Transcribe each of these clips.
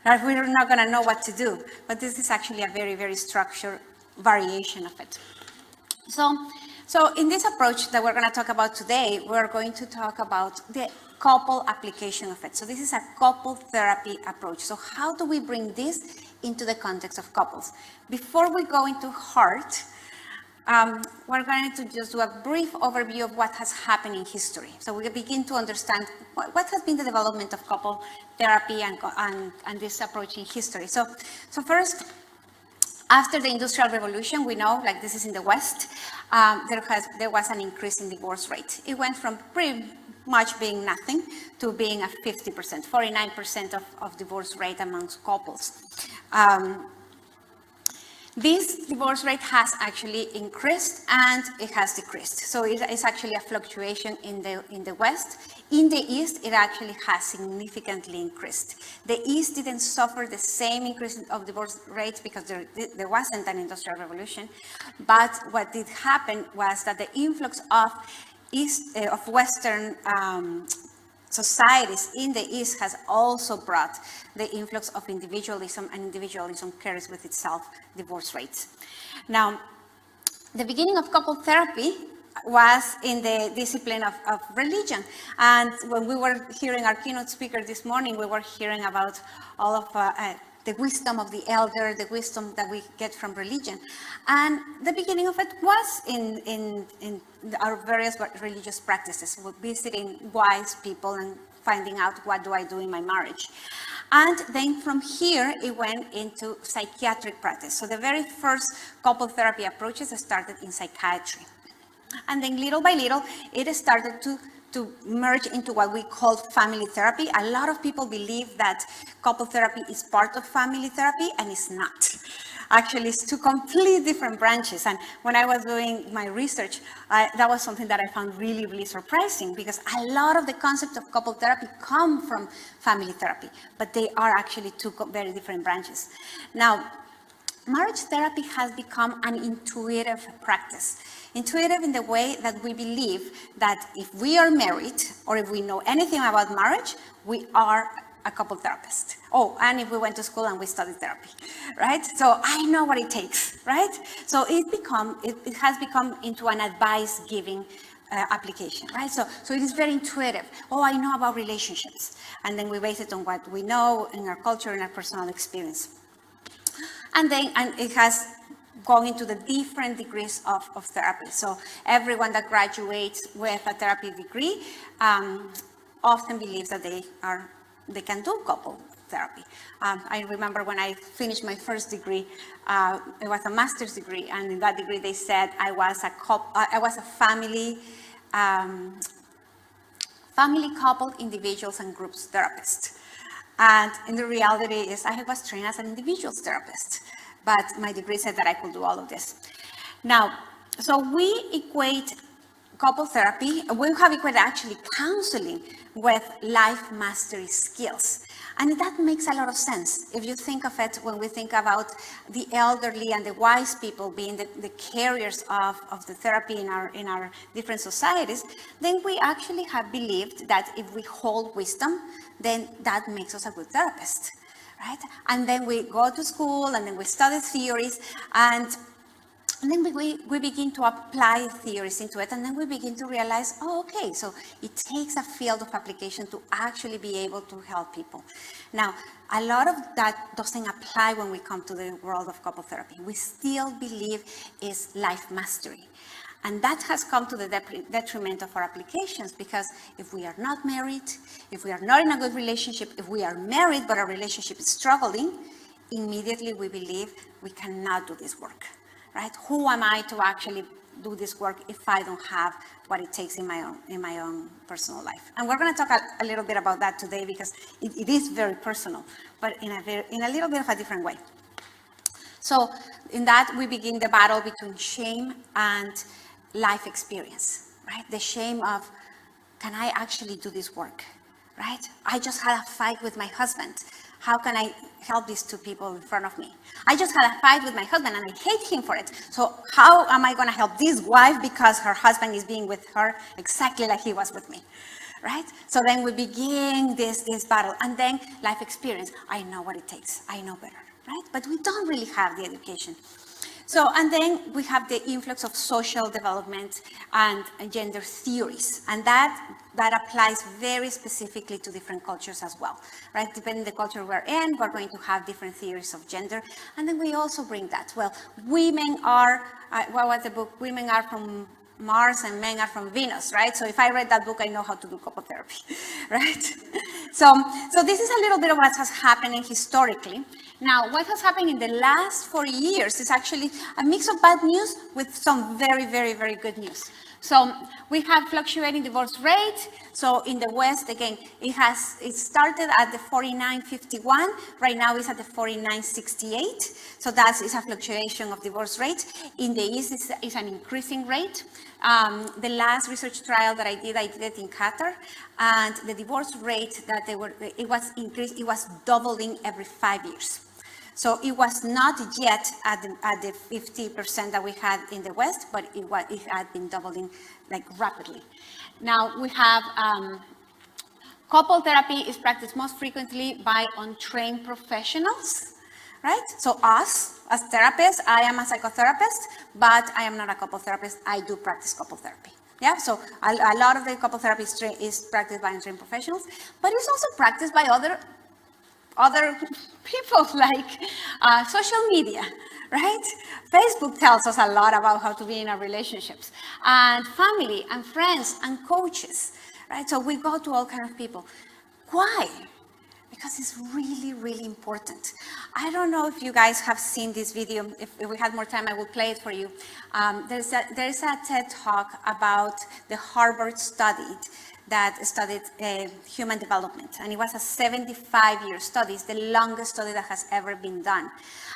or we're not going to know what to do. But this is actually a very, very structured variation of it. So in this approach that we're going to talk about today, we're going to talk about the couple application of it. So this is a couple therapy approach. So how do we bring this into the context of couples? Before we go into heart, we're going to just do a brief overview of what has happened in history. So we begin to understand what has been the development of couple therapy and this approach in history. So first, after the Industrial Revolution, we know, like this is in the West, there was an increase in divorce rate. It went from pretty much being nothing to being a 50%, 49% of divorce rate amongst couples. This divorce rate has actually increased and it has decreased. So it's actually a fluctuation in the West. In the East, it actually has significantly increased. The East didn't suffer the same increase of divorce rates because there wasn't an industrial revolution. But what did happen was that the influx of Western societies in the East has also brought the influx of individualism, and individualism carries with itself divorce rates. Now, the beginning of couple therapy was in the discipline of religion. And when we were hearing our keynote speaker this morning, we were hearing about all of the wisdom of the elder, the wisdom that we get from religion. And the beginning of it was in our various religious practices, visiting wise people and finding out what do I do in my marriage. And then from here, it went into psychiatric practice. So the very first couple therapy approaches started in psychiatry. And then little by little, it started to merge into what we call family therapy. A lot of people believe that couple therapy is part of family therapy, and it's not. Actually, it's two completely different branches. And when I was doing my research, that was something that I found really, really surprising, because a lot of the concepts of couple therapy come from family therapy, but they are actually two very different branches. Now, marriage therapy has become an intuitive practice. Intuitive in the way that we believe that if we are married, or if we know anything about marriage, we are a couple therapist. Oh, and if we went to school and we studied therapy, right? So I know what it takes, right? So it has become into an advice-giving application, right? So it is very intuitive. Oh, I know about relationships. And then we base it on what we know in our culture and our personal experience. And it has gone into the different degrees of therapy. So everyone that graduates with a therapy degree often believes that they can do couple therapy. I remember when I finished my first degree, it was a master's degree, and in that degree they said I was a family couple, individuals, and groups therapist. And in the reality is I was trained as an individuals therapist, but my degree said that I could do all of this. Now, so we equate couple therapy, we have equated actually counseling with life mastery skills. And that makes a lot of sense. If you think of it, when we think about the elderly and the wise people being the carriers of the therapy in our different societies, then we actually have believed that if we hold wisdom, then that makes us a good therapist, right? And then we go to school, and then we study theories, and then we begin to apply theories into it, and then we begin to realize, oh, okay, so it takes a field of application to actually be able to help people. Now, a lot of that doesn't apply when we come to the world of couple therapy. We still believe is life mastery. And that has come to the detriment of our applications, because if we are not married, if we are not in a good relationship, if we are married but our relationship is struggling, immediately we believe we cannot do this work. Right? Who am I to actually do this work if I don't have what it takes in my own personal life? And we're going to talk a little bit about that today, because it is very personal, but in a little bit of a different way. So in that, we begin the battle between shame and life experience, right? The shame of, can I actually do this work, right? I just had a fight with my husband. How can I help these two people in front of me? I just had a fight with my husband and I hate him for it. So how am I going to help this wife because her husband is being with her exactly like he was with me, right? So then we begin this battle, and then life experience. I know what it takes. I know better, right? But we don't really have the education. So, and then we have the influx of social development and gender theories, and that applies very specifically to different cultures as well, right? Depending on the culture we're in, we're going to have different theories of gender, and then we also bring that. Well, women are, what was the book? Women are from Mars and men are from Venus, right? So if I read that book, I know how to do couple therapy, right? So this is a little bit of what has happened historically. Now, what has happened in the last 4 years is actually a mix of bad news with some very, very, very good news. So we have fluctuating divorce rate. So in the West, again, it started at the 49.51. Right now it's at the 49.68. So that is a fluctuation of divorce rate. In the East, it's an increasing rate. The last research trial that I did it in Qatar, and the divorce rate that it was increased, it was doubling every 5 years. So it was not yet at the 50% that we had in the West, but it had been doubling like rapidly. Now we have couple therapy is practiced most frequently by untrained professionals, right? So us as therapists, I am a psychotherapist, but I am not a couple therapist. I do practice couple therapy. Yeah, so a lot of the couple therapy is practiced by untrained professionals, but it's also practiced by other people, like social media, right? Facebook tells us a lot about how to be in our relationships, and family and friends and coaches, right? So we go to all kinds of people. Why? Because it's really, really important. I don't know if you guys have seen this video. If we had more time, I will play it for you. There's a TED talk about the Harvard study that studied human development. And it was a 75-year study. It's the longest study that has ever been done.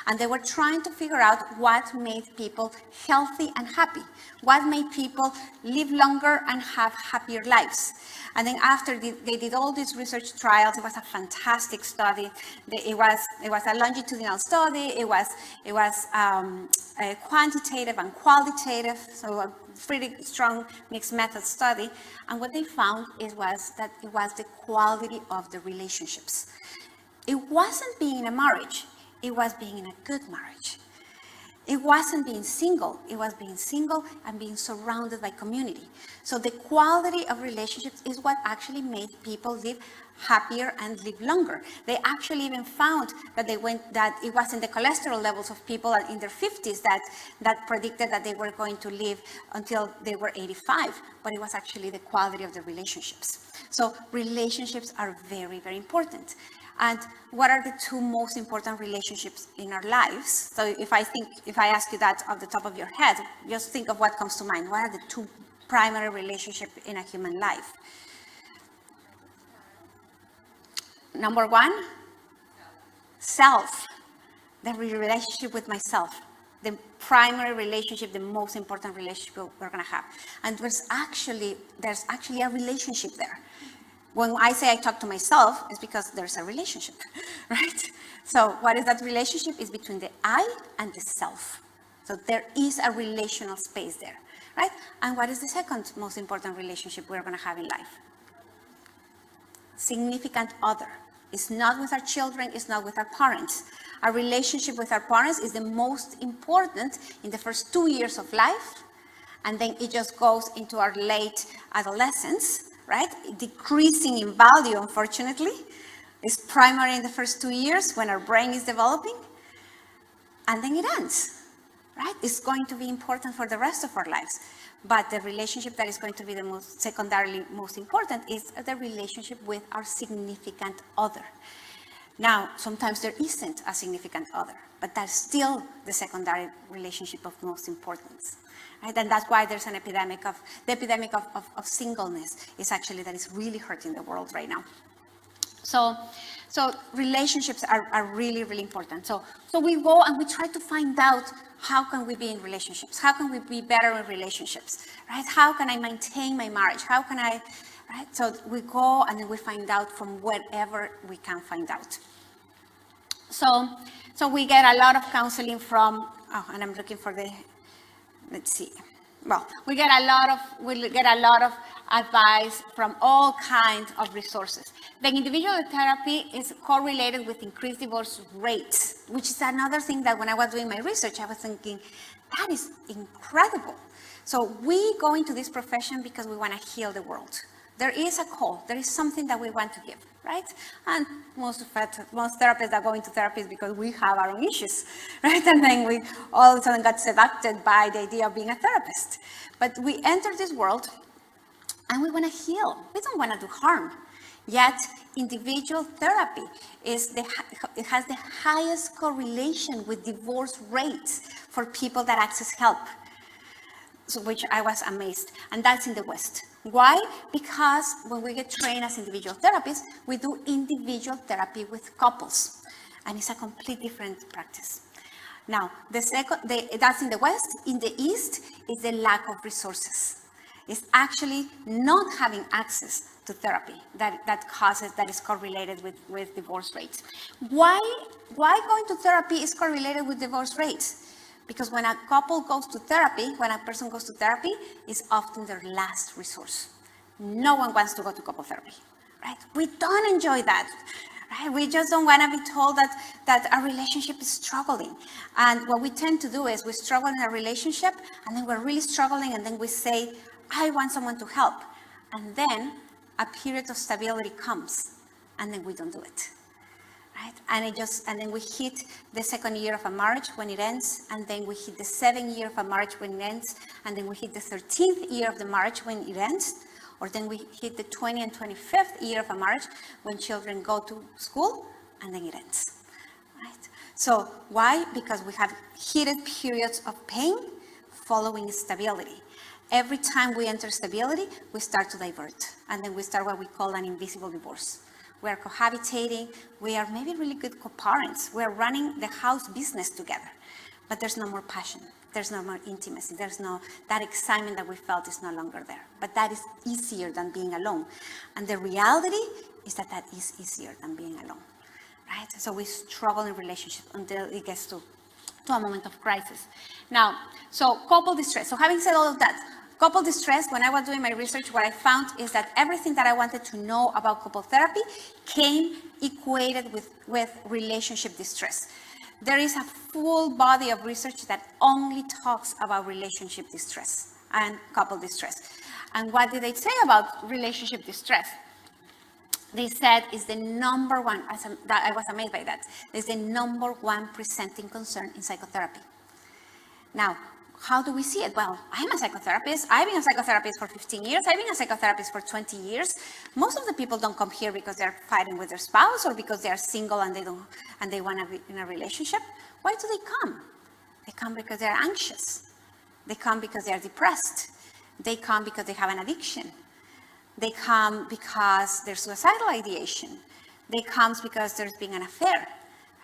And they were trying to figure out what made people healthy and happy, what made people live longer and have happier lives. And then after they did all these research trials, it was a fantastic study. It was a longitudinal study. It was a quantitative and qualitative, so a pretty strong mixed method study. And what they found was that it was the quality of the relationships. It wasn't being in a marriage. It was being in a good marriage. It wasn't being single. It was being single and being surrounded by community. So the quality of relationships is what actually made people live happier and live longer. They actually even found that that it wasn't the cholesterol levels of people in their 50s that predicted that they were going to live until they were 85, but it was actually the quality of the relationships. So relationships are very, very important. And what are the two most important relationships in our lives? So if I ask you that off the top of your head, just think of what comes to mind. What are the two primary relationships in a human life? Number one, self, the relationship with myself, the primary relationship, the most important relationship we're going to have. And there's actually a relationship there. When I say I talk to myself, it's because there's a relationship, right? So what is that relationship? It's between the I and the self. So there is a relational space there, right? And what is the second most important relationship we're going to have in life? Significant other. It's not with our children, it's not with our parents. Our relationship with our parents is the most important in the first 2 years of life, and then it just goes into our late adolescence, right? Decreasing in value, unfortunately. It's primary in the first 2 years when our brain is developing, and then it ends, right? It's going to be important for the rest of our lives. But the relationship that is going to be the most secondarily most important is the relationship with our significant other. Now, sometimes there isn't a significant other, but that's still the secondary relationship of most importance. Right? And that's why there's an epidemic of singleness is actually that is really hurting the world right now. So relationships are really, really important. So we go and we try to find out how can we be in relationships? How can we be better in relationships? Right? How can I maintain my marriage? How can I, right? So we go and then we find out from wherever we can find out. So we get a lot of counseling from, and I'm looking for let's see. well, we get a lot of advice from all kinds of resources. The individual therapy is correlated with increased divorce rates, which is another thing that when I was doing my research, I was thinking, that is incredible. So we go into this profession because we want to heal the world. There is a call, there is something that we want to give, right? And most therapists that go into therapy is because we have our own issues, right? And then we all of a sudden got seduced by the idea of being a therapist. But we enter this world and we want to heal. We don't want to do harm. Yet individual therapy it has the highest correlation with divorce rates for people that access help. So, which I was amazed, and that's in the West. Why? Because when we get trained as individual therapists, we do individual therapy with couples, and it's a completely different practice. Now, that's in the West. In the East, is the lack of resources. It's actually not having access to therapy that is correlated with divorce rates. Why going to therapy is correlated with divorce rates? Because when a couple goes to therapy, when a person goes to therapy, it's often their last resource. No one wants to go to couple therapy, right? We don't enjoy that, right? We just don't want to be told that our relationship is struggling. And what we tend to do is we struggle in a relationship, and then we're really struggling, and then we say, I want someone to help. And then a period of stability comes, and then we don't do it. Right? And then we hit the second year of a marriage when it ends, and then we hit the 7th year of a marriage when it ends, and then we hit the 13th year of the marriage when it ends, or then we hit the 20th and 25th year of a marriage when children go to school, and then it ends. Right? So why? Because we have heated periods of pain following stability. Every time we enter stability, we start to divert, and then we start what we call an invisible divorce. We are cohabitating, we are maybe really good co-parents, we are running the house business together, but there's no more passion, there's no more intimacy, that excitement that we felt is no longer there. But that is easier than being alone. And the reality is that is easier than being alone, right? So we struggle in relationships until it gets to a moment of crisis. Now, so couple distress. So having said all of that, couple distress, when I was doing my research, what I found is that everything that I wanted to know about couple therapy came equated with relationship distress. There is a full body of research that only talks about relationship distress and couple distress. And what did they say about relationship distress? They said is the number one, I was amazed by that, is the number one presenting concern in psychotherapy. Now, how do we see it? Well, I'm a psychotherapist. I've been a psychotherapist for 15 years. I've been a psychotherapist for 20 years. Most of the people don't come here because they're fighting with their spouse or because they are single and they want to be in a relationship. Why do they come? They come because they're anxious. They come because they're depressed. They come because they have an addiction. They come because there's suicidal ideation. They come because there's been an affair,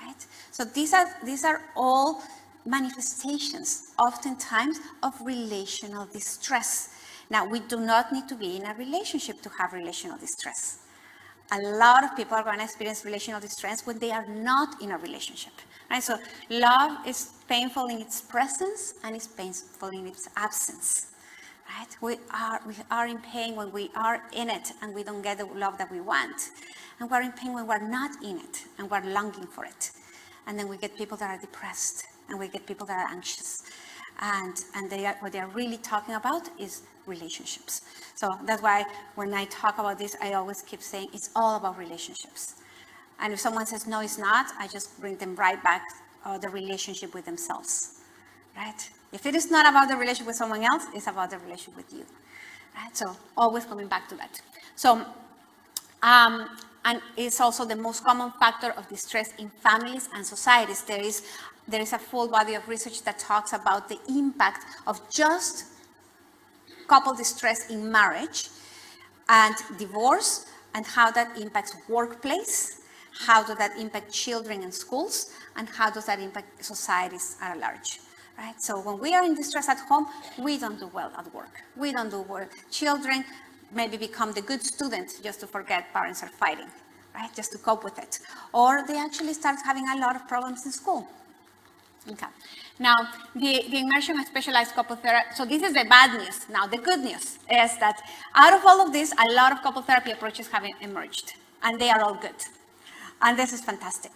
right? So these are all manifestations, oftentimes, of relational distress. Now, we do not need to be in a relationship to have relational distress. A lot of people are going to experience relational distress when they are not in a relationship. Right? So love is painful in its presence and it's painful in its absence. Right? We are in pain when we are in it and we don't get the love that we want. And we're in pain when we're not in it and we're longing for it. And then we get people that are depressed and we get people that are anxious. And what they are really talking about is relationships. So that's why when I talk about this, I always keep saying it's all about relationships. And if someone says, no, it's not, I just bring them right back the relationship with themselves, right? If it is not about the relationship with someone else, it's about the relationship with you, right? So always coming back to that. So, and it's also the most common factor of distress in families and societies. There is a full body of research that talks about the impact of just couple distress in marriage and divorce and how that impacts workplace, how does that impact children and schools, and how does that impact societies at large. Right? So when we are in distress at home, we don't do well at work. We don't do well. Children maybe become the good students just to forget parents are fighting, right? Just to cope with it. Or they actually start having a lot of problems in school. Okay. Now, the immersion of specialized couple therapy, so this is the bad news. Now, the good news is that out of all of this, a lot of couple therapy approaches have emerged, and they are all good. And this is fantastic.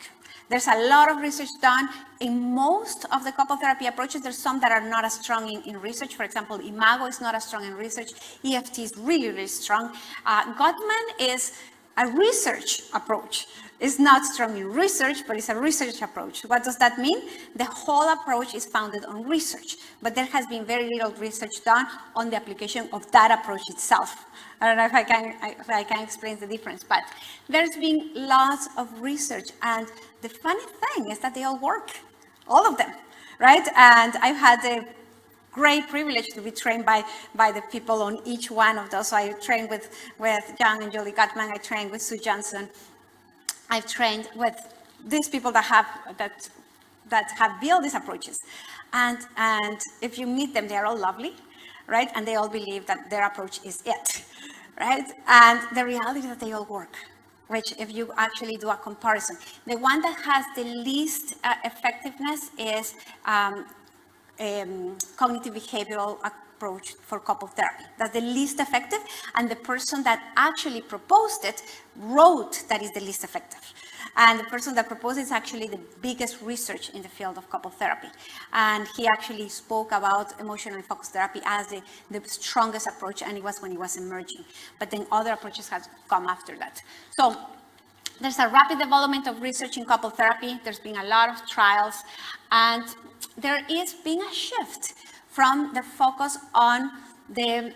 There's a lot of research done in most of the couple therapy approaches. There's some that are not as strong in research. For example, Imago is not as strong in research. EFT is really, really strong. Gottman is a research approach. It's not strong in research, but it's a research approach. What does that mean? The whole approach is founded on research, but there has been very little research done on the application of that approach itself. I don't know if I can explain the difference, but there's been lots of research, and the funny thing is that they all work, all of them, right? And I've had the great privilege to be trained by the people on each one of those. So I trained with John and Julie Gottman. I trained with Sue Johnson. I've trained with these people that have built these approaches, and if you meet them, they are all lovely, right? And they all believe that their approach is it, right? And the reality is that they all work. Which, if you actually do a comparison, the one that has the least effectiveness is cognitive behavioral approach for couple therapy. That's the least effective, and the person that actually proposed it wrote that is the least effective. And the person that proposed it is actually the biggest research in the field of couple therapy. And he actually spoke about emotionally focused therapy as the strongest approach, and it was when it was emerging. But then other approaches have come after that. So there's a rapid development of research in couple therapy. There's been a lot of trials, and there is being a shift from the focus on the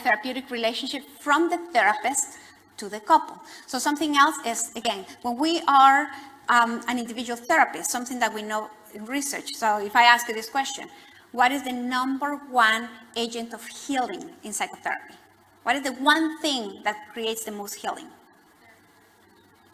therapeutic relationship from the therapist to the couple. So something else is, again, when we are an individual therapist, something that we know in research. So if I ask you this question, what is the #1 agent of healing in psychotherapy? What is the one thing that creates the most healing?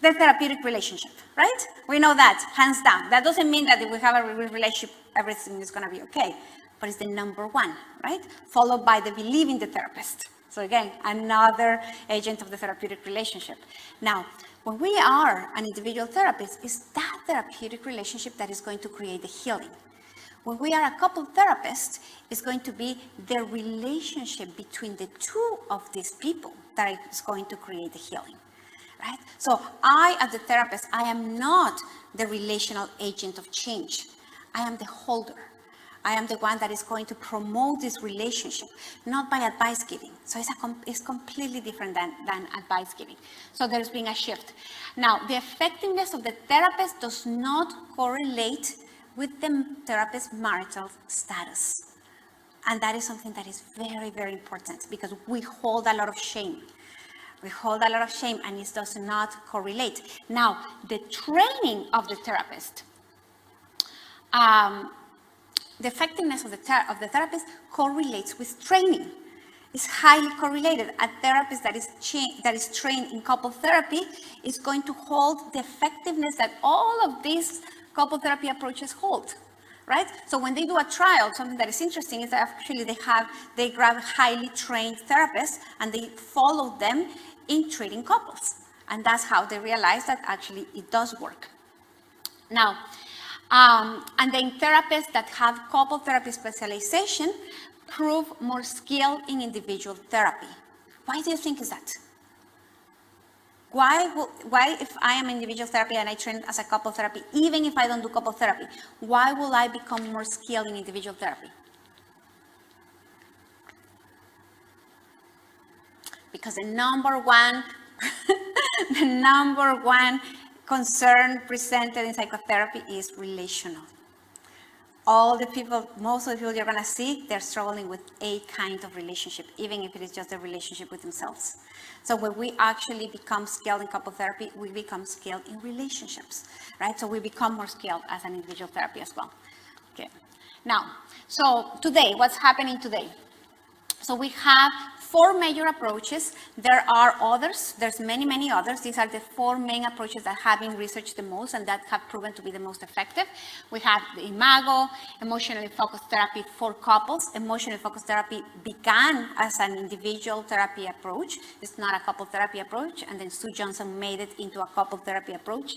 The therapeutic relationship, right? We know that, hands down. That doesn't mean that if we have a relationship, everything is going to be okay, but it's the #1, right? Followed by the believing the therapist. So again, another agent of the therapeutic relationship. Now, when we are an individual therapist, it's that therapeutic relationship that is going to create the healing. When we are a couple therapist, it's going to be the relationship between the two of these people that is going to create the healing. Right? So I, as the therapist, I am not the relational agent of change. I am the holder. I am the one that is going to promote this relationship, not by advice giving. So it's completely different than advice giving. So there's been a shift. Now, the effectiveness of the therapist does not correlate with the therapist's marital status. And that is something that is very, very important, because we hold a lot of shame. We hold a lot of shame, and it does not correlate. Now, the training of the therapist, the effectiveness of the therapist correlates with training. It's highly correlated. A therapist that is trained in couple therapy is going to hold the effectiveness that all of these couple therapy approaches hold. Right? So when they do a trial, something that is interesting is that actually they grab highly trained therapists and they follow them in treating couples. And that's how they realize that actually it does work. Now, and then therapists that have couple therapy specialization prove more skill in individual therapy. Why do you think is that? Why if I am individual therapy and I train as a couple therapy, even if I don't do couple therapy, why will I become more skilled in individual therapy? Because the number one concern presented in psychotherapy is relational. Most of the people you're going to see, they're struggling with a kind of relationship, even if it is just a relationship with themselves. So when we actually become skilled in couple therapy, we become skilled in relationships, right? So we become more skilled as an individual therapy as well. Okay. Now, so today, what's happening today? So we have 4 major approaches. There are others. There's many, many others. These are the 4 main approaches that have been researched the most and that have proven to be the most effective. We have the Imago, emotionally focused therapy for couples. Emotionally focused therapy began as an individual therapy approach. It's not a couple therapy approach. And then Sue Johnson made it into a couple therapy approach.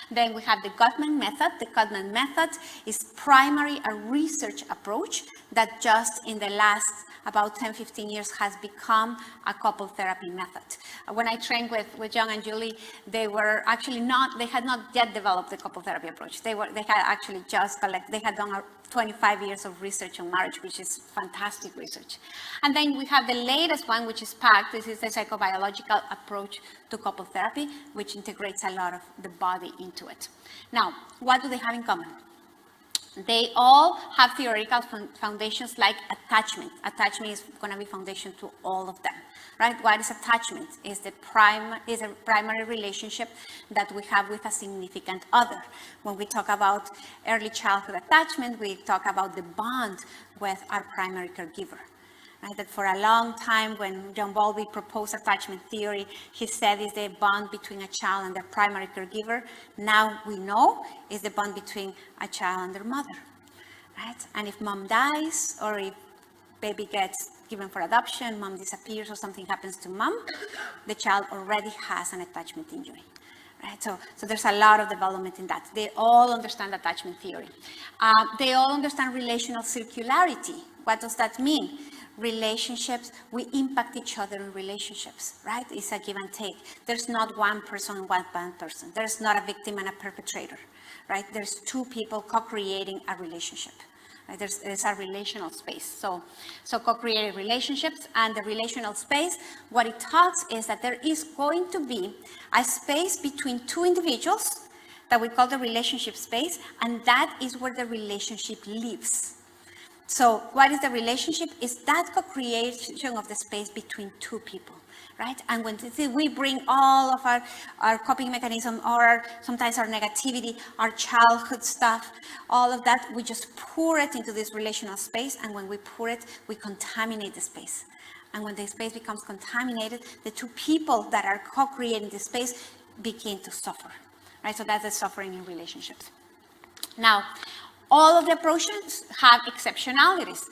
Then we have the Gottman method. The Gottman method is primarily a research approach that just in the last about 10, 15 years has become a couple therapy method. When I trained with John and Julie, they had not yet developed the couple therapy approach. They had actually they had done 25 years of research on marriage, which is fantastic research. And then we have the latest one, which is PACT. This is the psychobiological approach to couple therapy, which integrates a lot of the body into it. Now, what do they have in common? They all have theoretical foundations like attachment. Attachment is going to be foundation to all of them, right? What is attachment? Is a primary relationship that we have with a significant other. When we talk about early childhood attachment, we talk about the bond with our primary caregiver. Right? That for a long time, when John Bowlby proposed attachment theory, he said it's the bond between a child and their primary caregiver. Now we know it's the bond between a child and their mother. Right? And if mom dies, or if baby gets given for adoption, mom disappears, or something happens to mom, the child already has an attachment injury. Right? So there's a lot of development in that. They all understand attachment theory. They all understand relational circularity. What does that mean? Relationships, we impact each other in relationships, right? It's a give and take. There's not one person and one bad person. There's not a victim and a perpetrator, right? There's 2 people co-creating a relationship. Right? There's a relational space. So co-created relationships, and the relational space, what it talks is that there is going to be a space between 2 individuals that we call the relationship space, and that is where the relationship lives. So what is the relationship? Is that co-creation of the space between 2 people, right? And when we bring all of our coping mechanism, or sometimes our negativity, our childhood stuff, all of that, we just pour it into this relational space. And when we pour it, we contaminate the space. And when the space becomes contaminated, the 2 people that are co-creating the space begin to suffer, right? So that's the suffering in relationships. Now, all of the approaches have exceptionalities.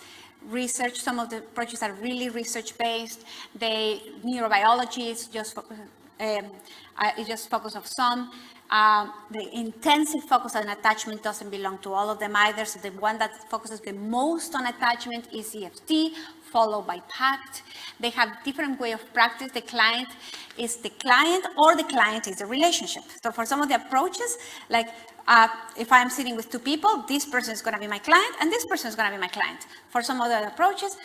Research, some of the approaches are really research-based. Neurobiology is just focus of some. The intensive focus on attachment doesn't belong to all of them either. So the one that focuses the most on attachment is EFT, followed by PACT. They have different way of practice. The client is the client, or the client is the relationship. So for some of the approaches, like if I'm sitting with 2 people, this person is going to be my client, and this person is going to be my client. For some other approaches,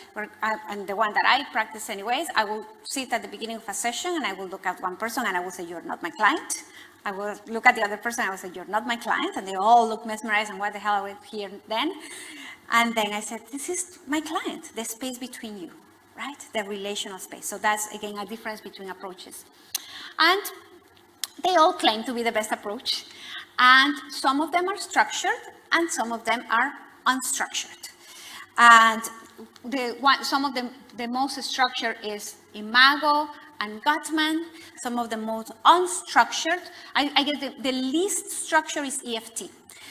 and the one that I practice anyways, I will sit at the beginning of a session, and I will look at one person, and I will say, you're not my client. I will look at the other person, and I will say, you're not my client, and they all look mesmerized, and what the hell are we here then? And then I said, this is my client, the space between you, right? The relational space. So that's, again, a difference between approaches. And they all claim to be the best approach. And some of them are structured, and some of them are unstructured. And some of the most structured is Imago and Gottman. Some of the most unstructured, I guess the least structure is EFT.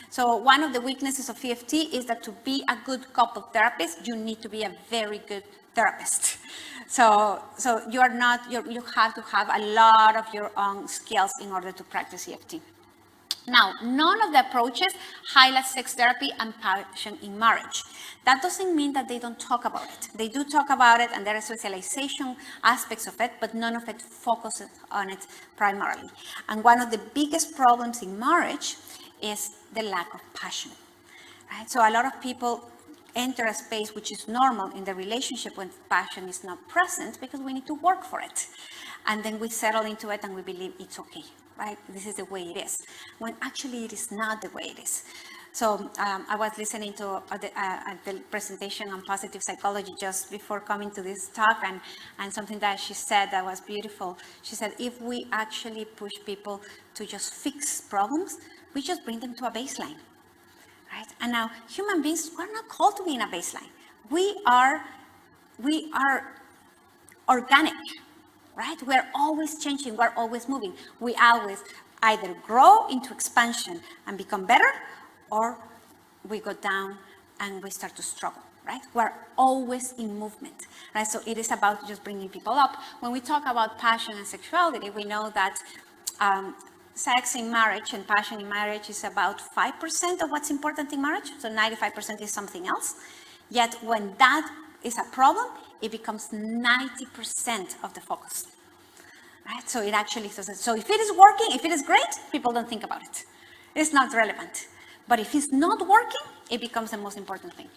So one of the weaknesses of EFT is that to be a good couple therapist, you need to be a very good therapist. So you have to have a lot of your own skills in order to practice EFT. Now, none of the approaches highlight sex therapy and passion in marriage. That doesn't mean that they don't talk about it. They do talk about it, and there are socialization aspects of it, but none of it focuses on it primarily. And one of the biggest problems in marriage is the lack of passion, right? So a lot of people enter a space which is normal in the relationship when passion is not present, because we need to work for it. And then we settle into it and we believe it's okay, right? This is the way it is, when actually it is not the way it is. So I was listening to the presentation on positive psychology just before coming to this talk, and something that she said that was beautiful. She said, if we actually push people to just fix problems, we just bring them to a baseline, right? And now human beings, we're not called to be in a baseline. We are organic, right? We're always changing, we're always moving. We always either grow into expansion and become better, or we go down and we start to struggle, right? We're always in movement, right? So it is about just bringing people up. When we talk about passion and sexuality, we know that sex in marriage and passion in marriage is about 5% of what's important in marriage, so 95% is something else. Yet when that is a problem, it becomes 90% of the focus, right? So it actually does it. So if it is working, if it is great, people don't think about it. It's not relevant. But if it's not working, it becomes the most important thing.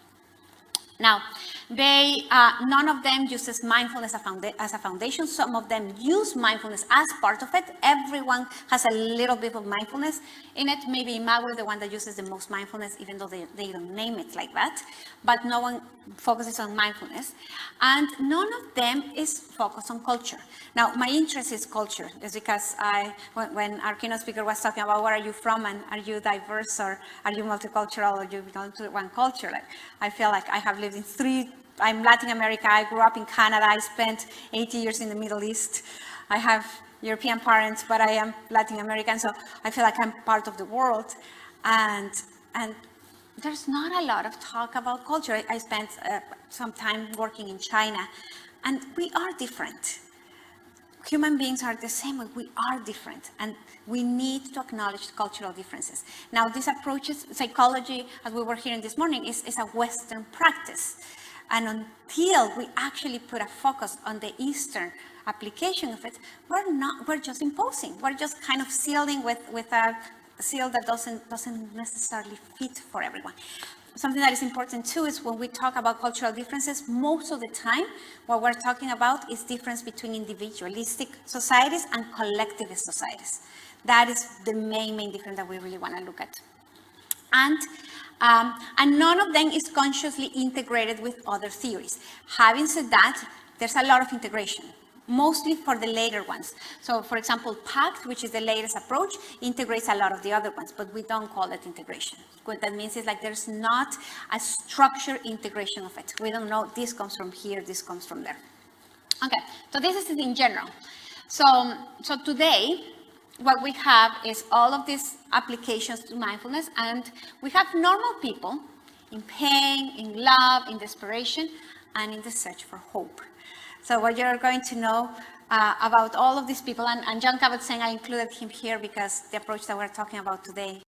Now, none of them uses mindfulness as a foundation. Some of them use mindfulness as part of it. Everyone has a little bit of mindfulness in it. Maybe Imagine the one that uses the most mindfulness, even though they don't name it like that. But no one focuses on mindfulness. And none of them is focused on culture. Now, my interest is culture. It's because when our keynote speaker was talking about where are you from and are you diverse or are you multicultural or you belong to one culture, like, I feel like I have lived in I'm Latin America, I grew up in Canada, I spent 80 years in the Middle East. I have European parents, but I am Latin American, so I feel like I'm part of the world. And there's not a lot of talk about culture. I spent some time working in China, and we are different. Human beings are the same way. We are different, and we need to acknowledge cultural differences. Now, this approaches psychology, as we were hearing this morning, is a Western practice. And until we actually put a focus on the Eastern application of it, we're just imposing. We're just kind of sealing with a seal that doesn't necessarily fit for everyone. Something that is important too is when we talk about cultural differences, most of the time, what we're talking about is difference between individualistic societies and collectivist societies. That is the main difference that we really want to look at. And none of them is consciously integrated with other theories. Having said that, there's a lot of integration, mostly for the later ones. So for example, PACT, which is the latest approach, integrates a lot of the other ones, but we don't call it integration. What that means is like there's not a structured integration of it. We don't know this comes from here, this comes from there. Okay, so this is in general. So today, what we have is all of these applications to mindfulness, and we have normal people in pain, in love, in desperation, and in the search for hope. So what you're going to know about all of these people, and John Kabat-Zinn, I included him here because the approach that we're talking about today